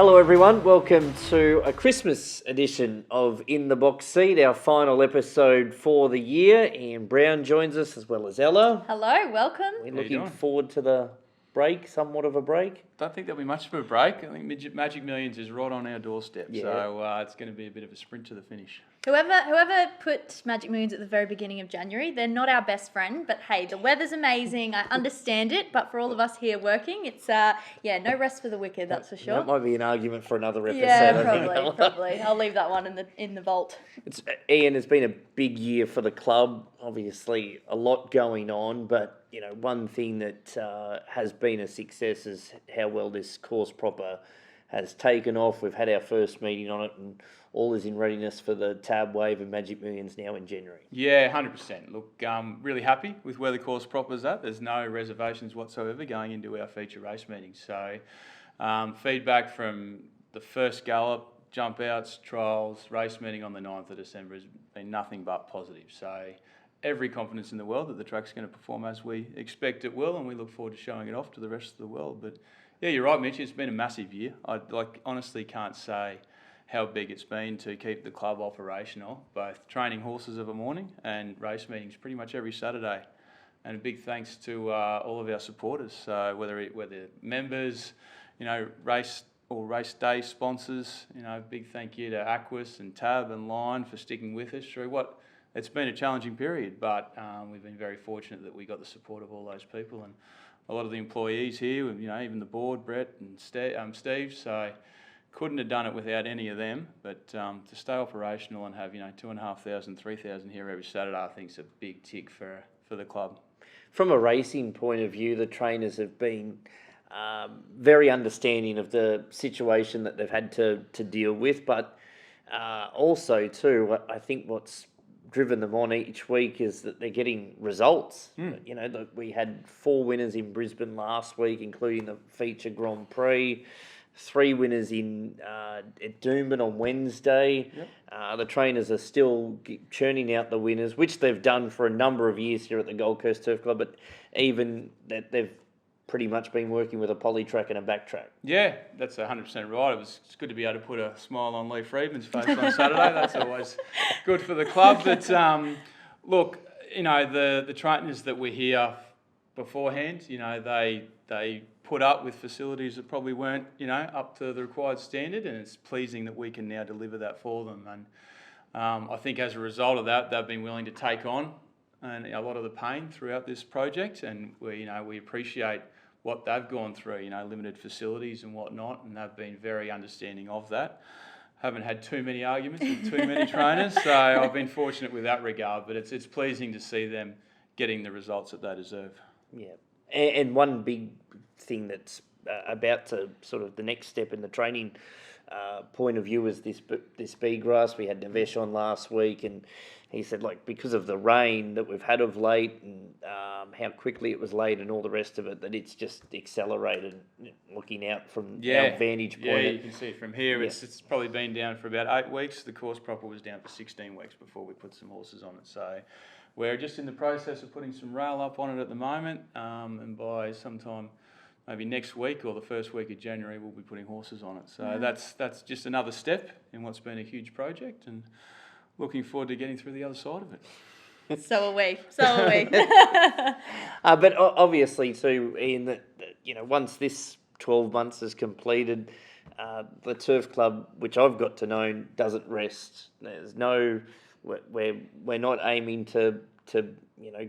Hello everyone, welcome to a Christmas edition of In the Box Seat, our final episode for the year. Ian Brown joins us as well as Ella. Hello, welcome. We're looking forward to the break, somewhat of a break. Don't think there'll be much of a break. I think Magic Millions is right on our doorstep, so it's going to be a bit of a sprint to the finish. Whoever put Magic Millions at the very beginning of January, they're not our best friend, but hey, the weather's amazing. I understand it, but for all of us here working, it's no rest for the wicked, that's for sure. That might be an argument for another episode. Yeah, probably. I'll leave that one in the vault. Ian, it's been a big year for the club. Obviously, a lot going on, but one thing that has been a success is how well this course proper has taken off. We've had our first meeting on it, and all is in readiness for the Tab Wave and Magic Millions now in January. Yeah, 100%. Look, really happy with where the course proper's at. There's no reservations whatsoever going into our feature race meetings. So feedback from the first gallop, jump outs, trials, race meeting on the 9th of December has been nothing but positive. So every confidence in the world that the track's going to perform as we expect it will, and we look forward to showing it off to the rest of the world. But yeah, you're right, Mitch. It's been a massive year. I honestly can't say how big it's been to keep the club operational, both training horses of a morning and race meetings pretty much every Saturday. And a big thanks to all of our supporters, whether members, race or race day sponsors. Big thank you to Aquis and Tab and Line for sticking with us through what it's been a challenging period, but we've been very fortunate that we got the support of all those people and a lot of the employees here, even the board, Brett and Steve. So couldn't have done it without any of them. But to stay operational and have 2,500, 3,000 here every Saturday, I think is a big tick for the club. From a racing point of view, the trainers have been very understanding of the situation that they've had to deal with, but also too, I think what's driven them on each week is that they're getting results. We had 4 winners in Brisbane last week, including the feature Grand Prix, 3 winners at Doomben on Wednesday. Yep. The trainers are still churning out the winners, which they've done for a number of years here at the Gold Coast Turf Club, but even that they've pretty much been working with a poly track and a back track. Yeah, that's 100% right. It's good to be able to put a smile on Lee Friedman's face on Saturday. That's always good for the club. But look, the trainers that were here beforehand, they put up with facilities that probably weren't, up to the required standard, and it's pleasing that we can now deliver that for them. And I think as a result of that, they've been willing to take on a lot of the pain throughout this project, and we appreciate what they've gone through, limited facilities and whatnot, and they've been very understanding of that. Haven't had too many arguments with too many trainers, so I've been fortunate with that regard, but it's pleasing to see them getting the results that they deserve. Yeah, and one big thing that's about to sort of the next step in the training point of view is this bee grass. We had Devesh on last week, and he said, because of the rain that we've had of late and how quickly it was laid and all the rest of it, that it's just accelerated. Looking out from our vantage point. Yeah, you can see it from here. Yeah. It's probably been down for about 8 weeks. The course proper was down for 16 weeks before we put some horses on it. So we're just in the process of putting some rail up on it at the moment, and by sometime maybe next week or the first week of January, we'll be putting horses on it. So that's just another step in what's been a huge project, and looking forward to getting through the other side of it. So are we. But obviously too, Ian, that once this 12 months is completed, the turf club, which I've got to know, doesn't rest. There's no, we're not aiming to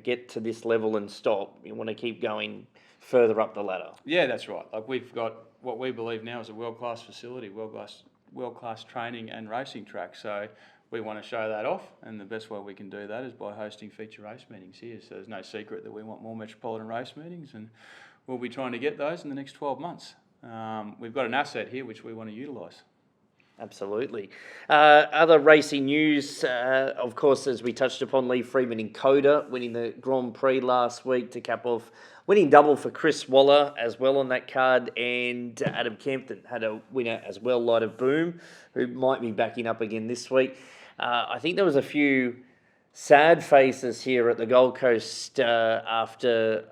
get to this level and stop. We want to keep going further up the ladder. Yeah, that's right. We've got what we believe now is a world-class facility, world-class training and racing track. So we want to show that off, and the best way we can do that is by hosting feature race meetings here. So there's no secret that we want more metropolitan race meetings, and we'll be trying to get those in the next 12 months. We've got an asset here which we want to utilise. Absolutely. Other racing news, of course, as we touched upon, Lee Freeman in Coda winning the Grand Prix last week to cap off, winning double for Chris Waller as well on that card, and Adam Kempton had a winner as well, Light of Boom, who might be backing up again this week. I think there was a few sad faces here at the Gold Coast after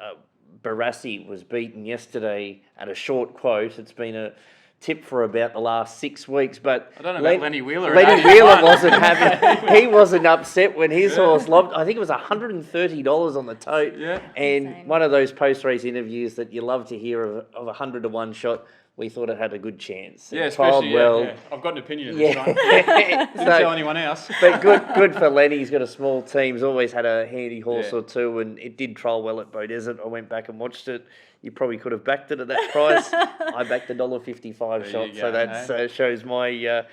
Barassi was beaten yesterday at a short quote. It's been a tip for about the last 6 weeks. But I don't know about Lenny Wheeler. Lenny Wheeler wasn't happy. He wasn't upset when his horse lobbed. I think it was $130 on the tote. Yeah. And Insane. one of those post-race interviews that you love to hear of 100-to-1 shot. We thought it had a good chance. Yeah, It especially, trialled well. yeah. I've got an opinion of this Yeah. one. Didn't So- tell anyone else. But good for Lenny. He's got a small team. He's always had a handy horse Yeah. or two, and it did trial well at Bow Desert. I went back and watched it. You probably could have backed it at that price. I backed a $1.55 There shot, you so go, that shows my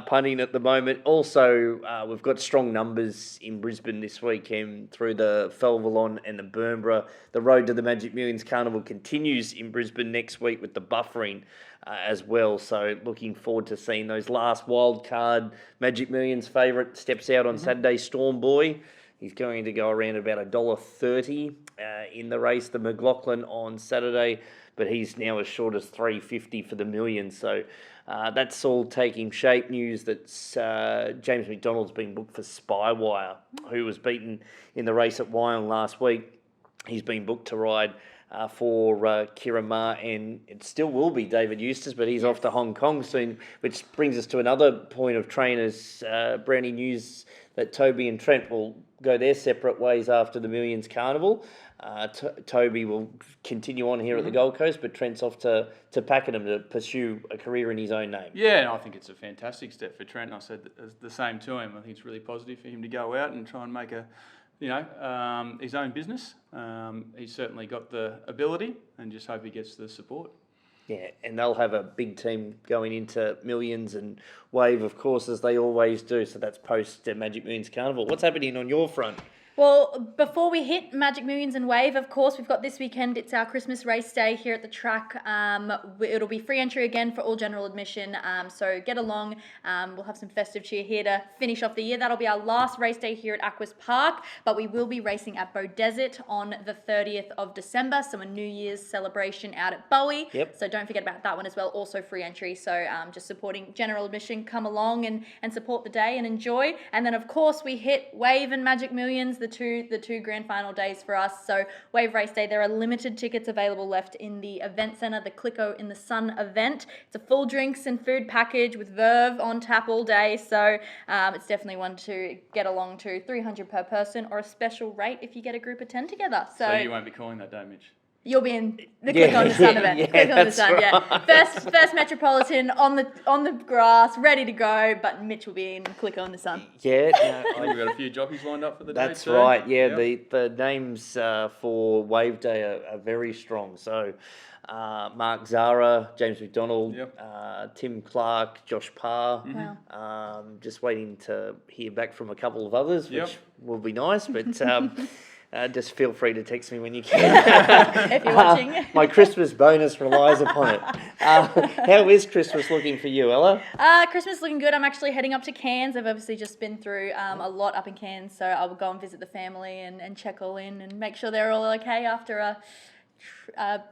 punting at the moment. Also, we've got strong numbers in Brisbane this weekend through the Felvalon and the Burnborough. The road to the Magic Millions Carnival continues in Brisbane next week with the buffering as well. So looking forward to seeing those last wild card Magic Millions favourite steps out on Saturday, Storm Boy. He's going to go around about $1.30 in the race, the McLaughlin on Saturday, but he's now as short as $3.50 for the million. So that's all taking shape. News that James McDonald's been booked for Spywire, who was beaten in the race at Wyong last week. He's been booked to ride for Kira Ma, and it still will be David Eustace, but he's off to Hong Kong soon, which brings us to another point of trainers. Brownie news that Toby and Trent will go their separate ways after the Millions Carnival. Toby will continue on here at the Gold Coast, but Trent's off to Pakenham to pursue a career in his own name. Yeah, and I think it's a fantastic step for Trent. I said the same to him. I think it's really positive for him to go out and try and make his own business. He's certainly got the ability, and just hope he gets the support. Yeah, and they'll have a big team going into Millions and Wave, of course, as they always do. So that's post Magic Millions Carnival. What's happening on your front? Well, before we hit Magic Millions and Wave, of course, we've got this weekend. It's our Christmas race day here at the track. It'll be free entry again for all general admission. So get along. We'll have some festive cheer here to finish off the year. That'll be our last race day here at Aquis Park. But we will be racing at Bow Desert on the 30th of December. So a New Year's celebration out at Bowie. Yep. So don't forget about that one as well. Also free entry. So just supporting general admission. Come along and support the day and enjoy. And then, of course, we hit Wave and Magic Millions, the two grand final days for us. So Wave Race Day, there are limited tickets available left in the event centre, the Clicko in the Sun event. It's a full drinks and food package with Verve on tap all day. So it's definitely one to get along to. $300 per person, or a special rate if you get a group of 10 together. So you won't be calling that day, Mitch? You'll be in the Click on the Sun event. Click on the Sun, right. First Metropolitan on the grass, ready to go. But Mitch will be in Click on the Sun. Yeah, I think we've got a few jockeys lined up for the day. that's too. right. Yeah, Yep. the names for Wave Day are very strong. So Mark Zara, James McDonald, Yep. Tim Clark, Josh Parr. Wow. Just waiting to hear back from a couple of others, which Yep. will be nice. But just feel free to text me when you can. If you're watching. My Christmas bonus relies upon it. How is Christmas looking for you, Ella? Christmas is looking good. I'm actually heading up to Cairns. I've obviously just been through a lot up in Cairns, so I will go and visit the family and check all in and make sure they're all okay after a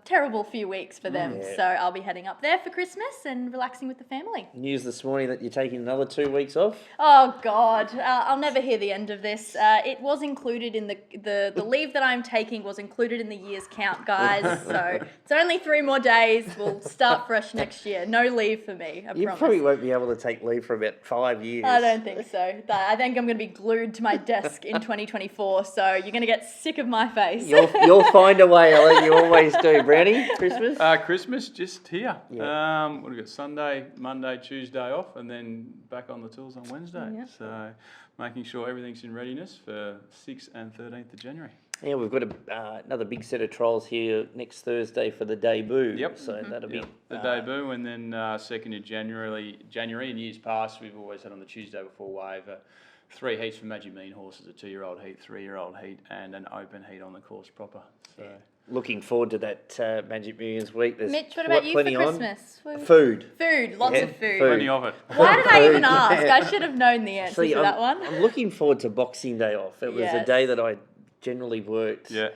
terrible few weeks for them. Yeah. So I'll be heading up there for Christmas and relaxing with the family. News this morning that you're taking another 2 weeks off. Oh God, I'll never hear the end of this. It was included in the leave that I'm taking was included in the year's count, guys. So it's only 3 more days. We'll start fresh next year. No leave for me. I You promise. probably won't be able to take leave for about 5 years. I don't think so. I think I'm going to be glued to my desk in 2024. So you're going to get sick of my face. You'll find a way, Ella. You always do. Brownie, Christmas? Christmas just here. Yeah. What do we got? Sunday, Monday, Tuesday off, and then back on the tools on Wednesday. Yep. So making sure everything's in readiness for 6th and 13th of January. Yeah, we've got another big set of trials here next Thursday for the debut. Yep. So that'll be The debut, and then 2nd of January. In years past, we've always had on the Tuesday before Wave 3 heats for Magic Million horses: a 2-year-old heat, 3-year-old heat, and an open heat on the course proper. So. Yeah. Looking forward to that Magic Millions week. There's Mitch, what about you for plenty on. Christmas? Food. Food, lots Yeah, of food. food. Plenty of it. Why did I even Food. ask? I should have known the answer See, to that one. I'm looking forward to Boxing Day off. It was a Yes. day that I generally worked. Yeah.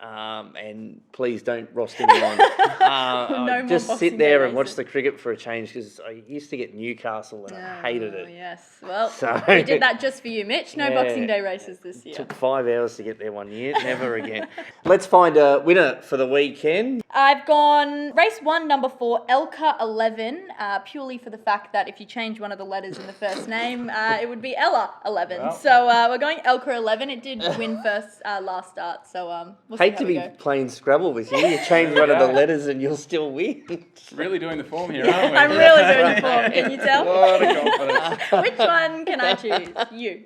And please don't rost anyone. No more just Boxing sit Day there and watch races. the cricket for a change, because I used to get Newcastle and I hated Oh, it. yes. Well, So- we did that just for you, Mitch. No Yeah. Boxing Day races this year. Took 5 hours to get there one year. Never again. Let's find a winner for the weekend. I've gone race 1, number 4, Elka 11, purely for the fact that if you change one of the letters in the first name, it would be Ella 11. Wow. So we're going Elka 11. It did win first last start, so we'll see Hate how to we be go. playing Scrabble with you. You change one of the Yeah. letters and you'll still win. Really doing the form here, aren't we? I'm really doing the form. Can you A tell? lot of confidence. Which one can I choose? You.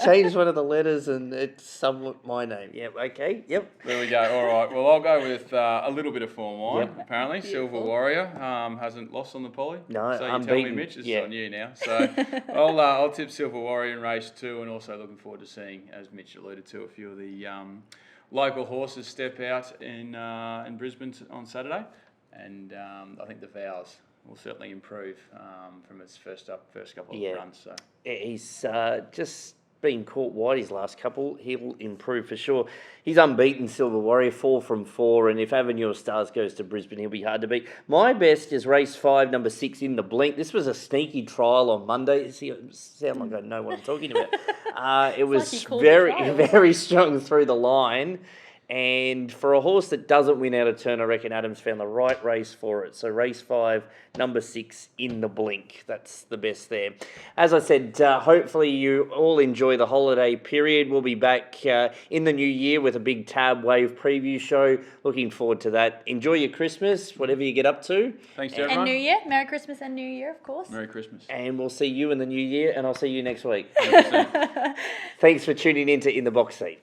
Change one of the letters and it's somewhat my name. Yep, okay, yep. There we go. All right. Well, I'll go with a little bit of form wine. Yep. Apparently, Beautiful. Silver Warrior hasn't lost on the poly. No, so you tell unbeaten. me, Mitch, this Yeah. is on you now. So I'll tip Silver Warrior in race 2, and also looking forward to seeing, as Mitch alluded to, a few of the local horses step out in Brisbane on Saturday, and I think the Vows will certainly improve from its first couple of Yeah. runs. So. He's just been caught wide his last couple. He'll improve for sure. He's unbeaten, Silver Warrior, 4 from 4. And if Avenue of Stars goes to Brisbane, he'll be hard to beat. My best is race 5, number 6, In the Blink. This was a sneaky trial on Monday. See, it sound like I know what I'm talking about. It was like you called the trial. very strong through the line. And for a horse that doesn't win out of turn, I reckon Adams found the right race for it. So race 5, number 6, In the Blink. That's the best there. As I said, hopefully you all enjoy the holiday period. We'll be back in the new year with a big Tab Wave preview show. Looking forward to that. Enjoy your Christmas, whatever you get up to. Thanks to And everyone. New Year. Merry Christmas and New Year, of course. Merry Christmas. And we'll see you in the new year, and I'll see you next week. 100%. Thanks for tuning in to In the Box Seat.